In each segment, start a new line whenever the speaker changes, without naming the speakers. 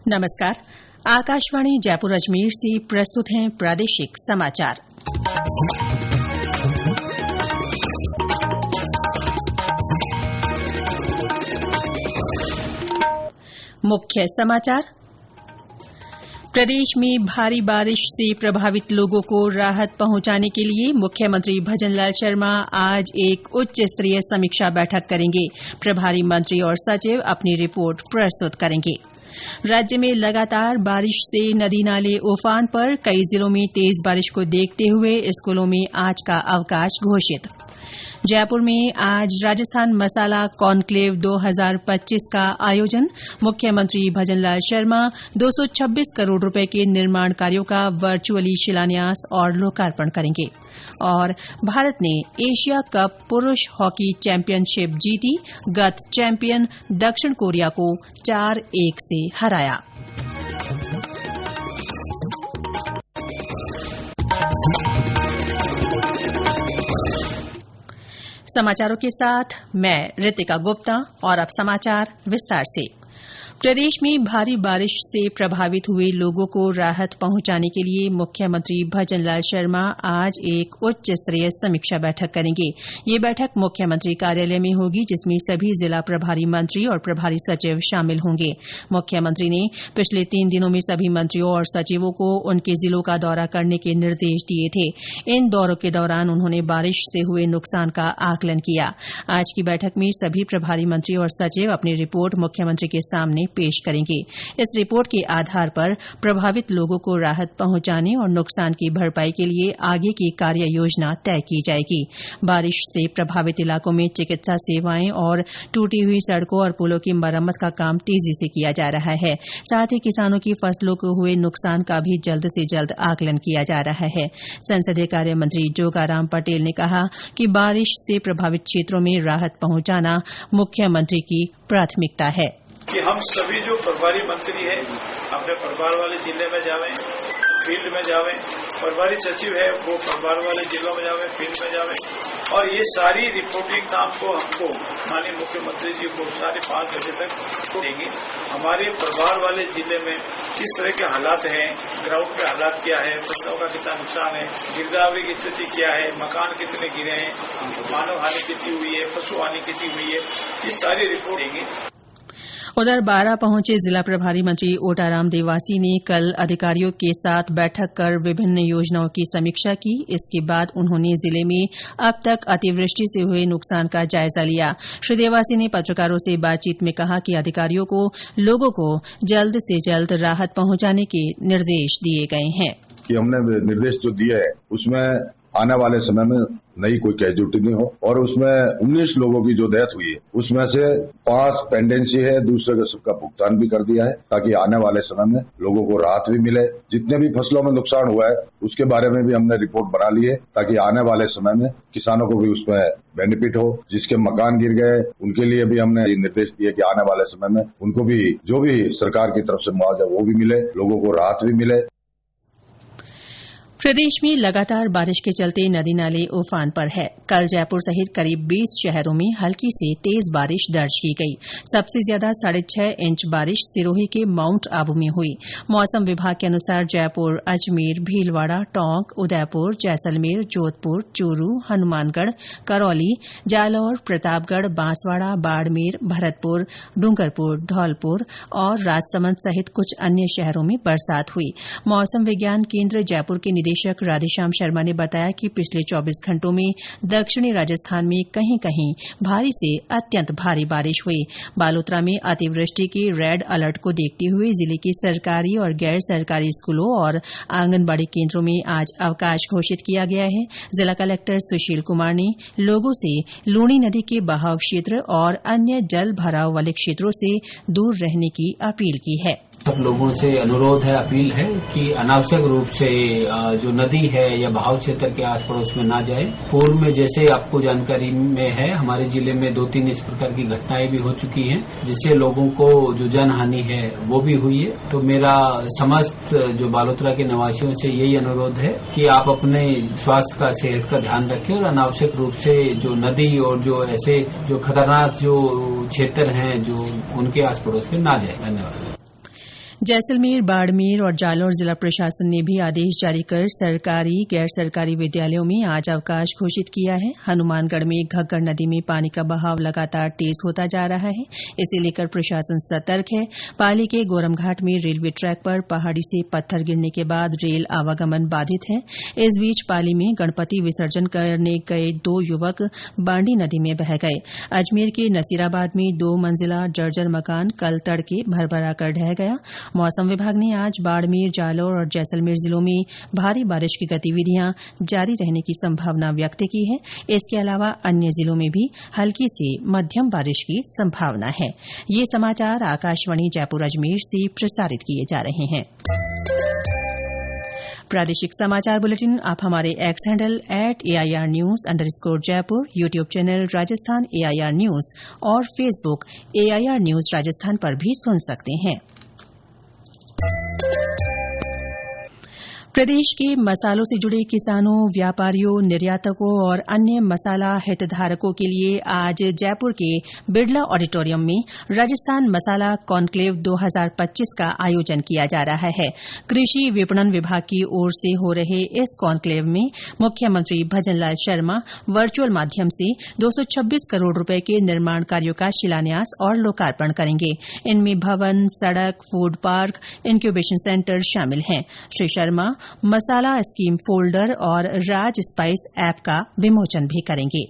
नमस्कार। आकाशवाणी जयपुर अजमेर से प्रस्तुत हैं प्रादेशिक समाचार। मुख्य समाचार। प्रदेश में भारी बारिश से प्रभावित लोगों को राहत पहुंचाने के लिए मुख्यमंत्री भजनलाल शर्मा आज एक उच्च स्तरीय समीक्षा बैठक करेंगे। प्रभारी मंत्री और सचिव अपनी रिपोर्ट प्रस्तुत करेंगे। राज्य में लगातार बारिश से नदी नाले उफान पर, कई जिलों में तेज बारिश को देखते हुए स्कूलों में आज का अवकाश घोषित। जयपुर में आज राजस्थान मसाला कॉन्क्लेव 2025 का आयोजन। मुख्यमंत्री भजनलाल शर्मा 226 करोड़ रुपए के निर्माण कार्यों का वर्चुअली शिलान्यास और लोकार्पण करेंगे। और भारत ने एशिया कप पुरुष हॉकी चैंपियनशिप जीती। गत चैंपियन दक्षिण कोरिया को 4-1 से हराया। समाचारों के साथ मैं रितिका गुप्ता। और अब समाचार विस्तार से। प्रदेश में भारी बारिश से प्रभावित हुए लोगों को राहत पहुंचाने के लिए मुख्यमंत्री भजनलाल शर्मा आज एक उच्च स्तरीय समीक्षा बैठक करेंगे। ये बैठक मुख्यमंत्री कार्यालय में होगी, जिसमें सभी जिला प्रभारी मंत्री और प्रभारी सचिव शामिल होंगे। मुख्यमंत्री ने पिछले 3 दिनों में सभी मंत्रियों और सचिवों को उनके जिलों का दौरा करने के निर्देश दिए थे। इन दौरों के दौरान उन्होंने बारिश से हुए नुकसान का आकलन किया। आज की बैठक में सभी प्रभारी मंत्री और सचिव अपनी रिपोर्ट मुख्यमंत्री के सामने पेश करेंगे। इस रिपोर्ट के आधार पर प्रभावित लोगों को राहत पहुंचाने और नुकसान की भरपाई के लिए आगे की कार्य योजना तय की जाएगी। बारिश से प्रभावित इलाकों में चिकित्सा सेवाएं और टूटी हुई सड़कों और पुलों की मरम्मत का काम तेजी से किया जा रहा है। साथ ही किसानों की फसलों को हुए नुकसान का भी जल्द से जल्द आकलन किया जा रहा है। संसदीय कार्य मंत्री जोगाराम पटेल ने कहा कि बारिश से प्रभावित क्षेत्रों में राहत पहुंचाना मुख्यमंत्री की प्राथमिकता है।
कि हम सभी जो प्रभारी मंत्री हैं अपने प्रभार वाले जिले में जावें, फील्ड में जावें, प्रभारी सचिव है वो प्रभार वाले जिलों में जावें, फील्ड में जावें, और ये सारी रिपोर्टिंग काम को हमको माननीय मुख्यमंत्री जी को 5:30 बजे तक देंगे। हमारे प्रभार वाले जिले में किस तरह के हालात हैं, ग्राउंड के हालात क्या है, फसलों का कितना नुकसान है, गिरदावरी की स्थिति क्या है, मकान कितने गिरे हैं, मानव हानि कितनी हुई है, पशु हानि कितनी हुई है, ये सारी रिपोर्ट देंगे।
उधर बारां पहुंचे जिला प्रभारी मंत्री ओटाराम देवासी ने कल अधिकारियों के साथ बैठक कर विभिन्न योजनाओं की समीक्षा की। इसके बाद उन्होंने जिले में अब तक अतिवृष्टि से हुए नुकसान का जायजा लिया। श्री देवासी ने पत्रकारों से बातचीत में कहा कि अधिकारियों को लोगों को जल्द से जल्द राहत पहुंचाने के निर्देश दिए गए हैं।
कि हमने निर्देश जो दिए है उसमें आने वाले समय में नई कोई कैजुअलिटी नहीं हो, और उसमें 19 लोगों की जो डेथ हुई है उसमें से 5 पेंडेंसी है, दूसरे का सबका भुगतान भी कर दिया है, ताकि आने वाले समय में लोगों को राहत भी मिले। जितने भी फसलों में नुकसान हुआ है उसके बारे में भी हमने रिपोर्ट बना ली है, ताकि आने वाले समय में किसानों को भी उसमें बेनिफिट हो। जिसके मकान गिर गए उनके लिए भी हमने निर्देश दिए कि आने वाले समय में उनको भी जो भी सरकार की तरफ से मुआवजा वो भी मिले, लोगों को राहत भी मिले।
प्रदेश में लगातार बारिश के चलते नदी नाले उफान पर है। कल जयपुर सहित करीब 20 शहरों में हल्की से तेज बारिश दर्ज की गई। सबसे ज्यादा 6.5 इंच बारिश सिरोही के माउंट आबू में हुई। मौसम विभाग के अनुसार जयपुर, अजमेर, भीलवाड़ा, टोंक, उदयपुर, जैसलमेर, जोधपुर, चूरू, हनुमानगढ़, करौली, जालौर, प्रतापगढ़, बांसवाड़ा, बाड़मेर, भरतपुर, डूंगरपुर, धौलपुर और राजसमंद सहित कुछ अन्य शहरों में बरसात हुई। मौसम विज्ञान केन्द्र जयपुर के निदेशक राधेश्याम शर्मा ने बताया कि पिछले 24 घंटों में दक्षिणी राजस्थान में कहीं कहीं भारी से अत्यंत भारी बारिश हुई। बालोतरा में अतिवृष्टि के रेड अलर्ट को देखते हुए जिले के सरकारी और गैर सरकारी स्कूलों और आंगनबाड़ी केन्द्रों में आज अवकाश घोषित किया गया है। जिला कलेक्टर सुशील कुमार ने लोगों से लूणी नदी के बहाव क्षेत्र और अन्य जल भराव वाले क्षेत्रों से दूर रहने की अपील की है।
सब लोगों से अनुरोध है, अपील है कि अनावश्यक रूप से जो नदी है या बहाव क्षेत्र के आस पड़ोस में ना जाए। पूर्व में जैसे आपको जानकारी में है, हमारे जिले में 2-3 इस प्रकार की घटनाएं भी हो चुकी हैं, जिससे लोगों को जो जनहानि है वो भी हुई है। तो मेरा समस्त जो बालोतरा के निवासियों से यही अनुरोध है कि आप अपने स्वास्थ्य का, सेहत का ध्यान रखें और अनावश्यक रूप से जो नदी और जो ऐसे जो खतरनाक जो क्षेत्र हैं जो उनके आस पड़ोस में ना जाए। धन्यवाद।
जैसलमेर, बाड़मेर और जालौर जिला प्रशासन ने भी आदेश जारी कर सरकारी गैर सरकारी विद्यालयों में आज अवकाश घोषित किया है। हनुमानगढ़ में घग्गर नदी में पानी का बहाव लगातार तेज होता जा रहा है, इसे लेकर प्रशासन सतर्क है। पाली के गोरमघाट में रेलवे ट्रैक पर पहाड़ी से पत्थर गिरने के बाद रेल आवागमन बाधित है। इस बीच पाली में गणपति विसर्जन करने गए 2 युवक बांडी नदी में बह गए। अजमेर के नसीराबाद में 2 मंजिला जर्जर मकान कल तड़के भरभरा कर ढह गया। मौसम विभाग ने आज बाड़मेर, जालौर और जैसलमेर जिलों में भारी बारिश की गतिविधियां जारी रहने की संभावना व्यक्त की है। इसके अलावा अन्य जिलों में भी हल्की से मध्यम बारिश की संभावना है। ये समाचार आकाशवाणी जयपुर अजमेर से प्रसारित किए जा रहे हैं। प्रादेशिक समाचार बुलेटिन आप हमारे x handle @AIRnews_Jaipur, YouTube channel Rajasthan AIR news और फेसबुक AIR न्यूज राजस्थान पर भी सुन सकते हैं। प्रदेश के मसालों से जुड़े किसानों, व्यापारियों, निर्यातकों और अन्य मसाला हितधारकों के लिए आज जयपुर के बिड़ला ऑडिटोरियम में राजस्थान मसाला कॉन्क्लेव 2025 का आयोजन किया जा रहा है। कृषि विपणन विभाग की ओर से हो रहे इस कॉन्क्लेव में मुख्यमंत्री भजनलाल शर्मा वर्चुअल माध्यम से 226 करोड़ रुपए के निर्माण कार्यों का शिलान्यास और लोकार्पण करेंगे। इनमें भवन, सड़क, फूड पार्क, इंक्यूबेशन सेंटर शामिल हैं। श्री शर्मा मसाला स्कीम फोल्डर और राज स्पाइस ऐप का विमोचन भी करेंगे।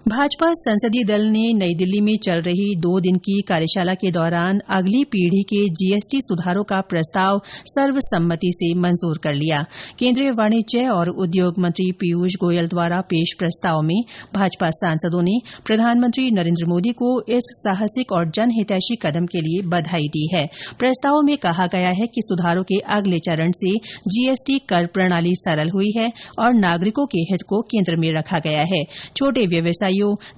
भाजपा संसदीय दल ने नई दिल्ली में चल रही 2 दिन की कार्यशाला के दौरान अगली पीढ़ी के जीएसटी सुधारों का प्रस्ताव सर्वसम्मति से मंजूर कर लिया। केंद्रीय वाणिज्य और उद्योग मंत्री पीयूष गोयल द्वारा पेश प्रस्ताव में भाजपा सांसदों ने प्रधानमंत्री नरेंद्र मोदी को इस साहसिक और जनहितैषी कदम के लिए बधाई दी है। प्रस्ताव में कहा गया है कि सुधारों के अगले चरण से जीएसटी कर प्रणाली सरल हुई है और नागरिकों के हित को केंद्र में रखा गया है। छोटे व्यवसायियों,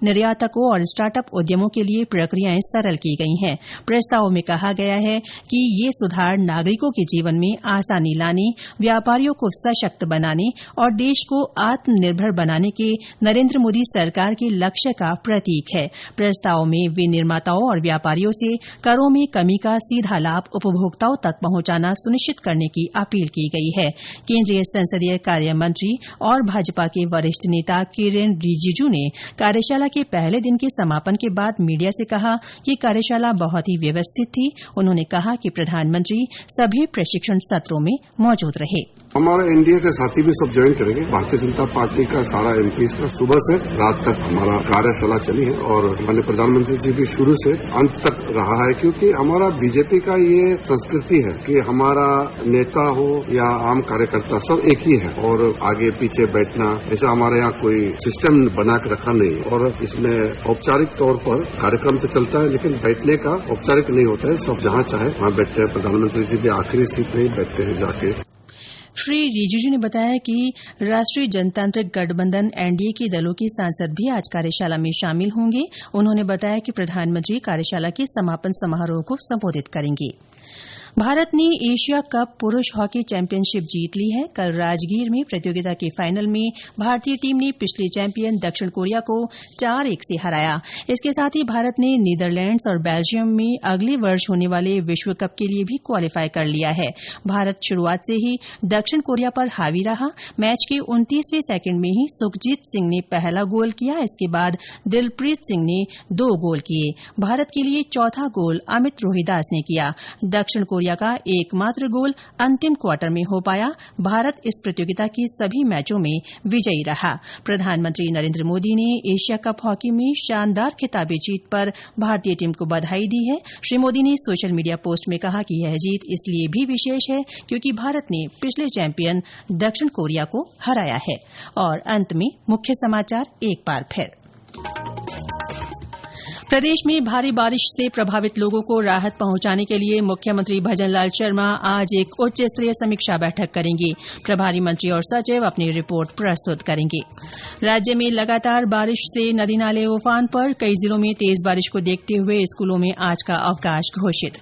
निर्यातकों और स्टार्टअप उद्यमों के लिए प्रक्रियाएं सरल की गई हैं। प्रस्ताव में कहा गया है कि ये सुधार नागरिकों के जीवन में आसानी लाने, व्यापारियों को सशक्त बनाने और देश को आत्मनिर्भर बनाने के नरेंद्र मोदी सरकार के लक्ष्य का प्रतीक है। प्रस्ताव में विनिर्माताओं और व्यापारियों से करों में कमी का सीधा लाभ उपभोक्ताओं तक पहुंचाना सुनिश्चित करने की अपील की गई है। केंद्रीय संसदीय कार्य मंत्री और भाजपा के वरिष्ठ नेता किरेन रिजिजू ने कार्यशाला के पहले दिन के समापन के बाद मीडिया से कहा कि कार्यशाला बहुत ही व्यवस्थित थी। उन्होंने कहा कि प्रधानमंत्री सभी प्रशिक्षण सत्रों में मौजूद रहे।
हमारा एनडीए के साथी भी सब ज्वाइन करेंगे। भारतीय जनता पार्टी का सारा एमपी का सुबह से रात तक हमारा कार्यशाला चली है और माननीय प्रधानमंत्री जी भी शुरू से अंत तक रहा है, क्योंकि हमारा बीजेपी का ये संस्कृति है कि हमारा नेता हो या आम कार्यकर्ता सब एक ही है और आगे पीछे बैठना ऐसा हमारे यहाँ कोई सिस्टम बना के रखा नहीं। और इसमें औपचारिक तौर पर कार्यक्रम तो चलता है लेकिन बैठने का औपचारिक नहीं होता है। सब जहाँ चाहे वहाँ बैठते हैं। प्रधानमंत्री जी भी आखिरी सीट में ही बैठते हैं जाके।
श्री रिजिजू ने बताया कि राष्ट्रीय जनतांत्रिक गठबंधन एनडीए के दलों के सांसद भी आज कार्यशाला में शामिल होंगे। उन्होंने बताया कि प्रधानमंत्री कार्यशाला के समापन समारोह को संबोधित करेंगे। भारत ने एशिया कप पुरुष हॉकी चैंपियनशिप जीत ली है। कल राजगीर में प्रतियोगिता के फाइनल में भारतीय टीम ने पिछले चैंपियन दक्षिण कोरिया को 4-1 से हराया। इसके साथ ही भारत ने नीदरलैंड्स और बेल्जियम में अगले वर्ष होने वाले विश्व कप के लिए भी क्वालीफाई कर लिया है। भारत शुरुआत से ही दक्षिण कोरिया पर हावी रहा। मैच के 29वें सेकंड में ही सुखजीत सिंह ने पहला गोल किया। इसके बाद दिलप्रीत सिंह ने 2 गोल किए। भारत के लिए चौथा गोल अमित रोहिदास ने किया। दक्षिण कोरिया का एकमात्र गोल अंतिम क्वार्टर में हो पाया। भारत इस प्रतियोगिता की सभी मैचों में विजयी रहा। प्रधानमंत्री नरेंद्र मोदी ने एशिया कप हॉकी में शानदार खिताबी जीत पर भारतीय टीम को बधाई दी है। श्री मोदी ने सोशल मीडिया पोस्ट में कहा कि यह जीत इसलिए भी विशेष है क्योंकि भारत ने पिछले चैंपियन दक्षिण कोरिया को हराया है। और अंत में मुख्य समाचार एक बार फिर। प्रदेश में भारी बारिश से प्रभावित लोगों को राहत पहुंचाने के लिए मुख्यमंत्री भजनलाल शर्मा आज एक उच्च स्तरीय समीक्षा बैठक करेंगे। प्रभारी मंत्री और सचिव अपनी रिपोर्ट प्रस्तुत करेंगे। राज्य में लगातार बारिश से नदी नाले उफान पर। कई जिलों में तेज बारिश को देखते हुए स्कूलों में आज का अवकाश घोषित।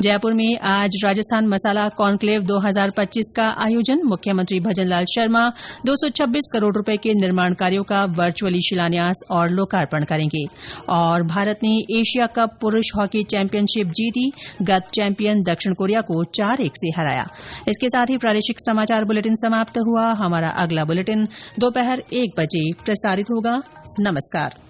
जयपुर में आज राजस्थान मसाला कॉन्क्लेव 2025 का आयोजन। मुख्यमंत्री भजनलाल शर्मा 226 करोड़ रुपए के निर्माण कार्यों का वर्चुअली शिलान्यास और लोकार्पण करेंगे। और भारत ने एशिया कप पुरुष हॉकी चैंपियनशिप जीती, गत चैंपियन दक्षिण कोरिया को 4-1 से हराया। इसके साथ ही प्रादेशिक समाचार बुलेटिन समाप्त हुआ। हमारा अगला बुलेटिन दोपहर 1 बजे प्रसारित होगा। नमस्कार।